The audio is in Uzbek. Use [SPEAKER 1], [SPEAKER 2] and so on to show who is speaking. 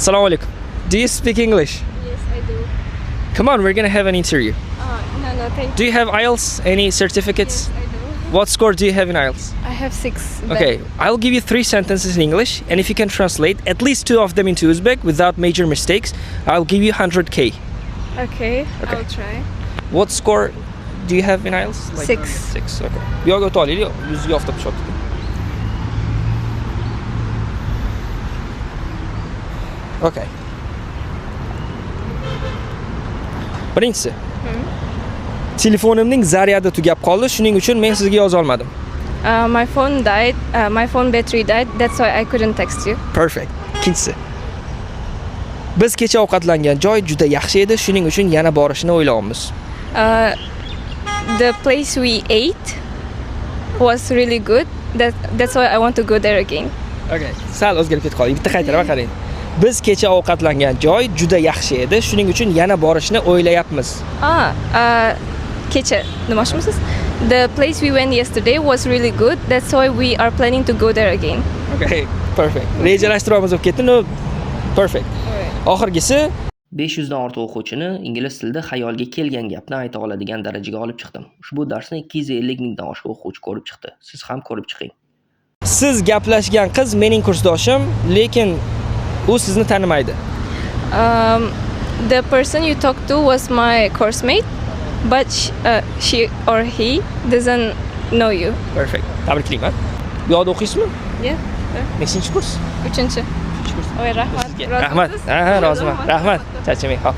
[SPEAKER 1] Assalomu alaikum. Do you speak English?
[SPEAKER 2] Yes, I do.
[SPEAKER 1] Come on, we're gonna have an interview.
[SPEAKER 2] No, thank
[SPEAKER 1] Do you have IELTS? Any certificates?
[SPEAKER 2] Yes, I do.
[SPEAKER 1] What score do you have in IELTS?
[SPEAKER 2] I have 6.
[SPEAKER 1] Okay, I'll give you 3 sentences in English, and if you can translate at least 2 of them into Uzbek without major mistakes, I'll give you 100k.
[SPEAKER 2] Okay,
[SPEAKER 1] Okay.
[SPEAKER 2] I'll try.
[SPEAKER 1] What score do you have in IELTS?
[SPEAKER 2] 6.
[SPEAKER 1] 6, okay. Bu yoqqa o'tib olaylik, yuziga oftob tushyapti. Okay. Birinchisi. Telefonimning zaryadi tugab qoldi, shuning uchun men sizga yoza olmadim.
[SPEAKER 2] My phone died. My phone battery died. That's why I couldn't text you.
[SPEAKER 1] Perfect. Ikkinchisi. Biz kecha ovqatlangan joy juda yaxshi edi, shuning uchun yana borishni o'ylayapmiz.
[SPEAKER 2] The place we ate was really good. That's why I want to go there again.
[SPEAKER 1] Okay. Sal o'zgarib ketib qoldik. Bitta qaytarib qarang. Biz kecha ovqatlangan joy juda yaxshi edi, shuning uchun yana borishni o'ylayapmiz.
[SPEAKER 2] Kecha demoqchimisiz? The place we went yesterday was really good. That's why we are planning to go there again.
[SPEAKER 1] Okay, perfect. Rejalashtiramiz bo'lib ketdi. No, perfect. Oxirgisi 500 dan ortiq o'quvchini ingliz tilida xayolga kelgan gapni ayta oladigan darajaga olib chiqdim. Ushbu darsni 250 mingdan oshiq o'quvchi ko'rib chiqdi. Siz ham ko'rib chiqing. Siz gaplashgan qiz mening kursdoshim, lekin u sizni tanimaydi.
[SPEAKER 2] The person you talked to was my course mate, but she or he doesn't know you.
[SPEAKER 1] Perfect. Tabriklayman. Bu yoqda o'qiysizmi?
[SPEAKER 2] Yeah.
[SPEAKER 1] Nechinchi kurs?
[SPEAKER 2] 3-chi. Voy, rahmat.
[SPEAKER 1] Rahmat. Roziman. Rahmat. Charchamang. Hop.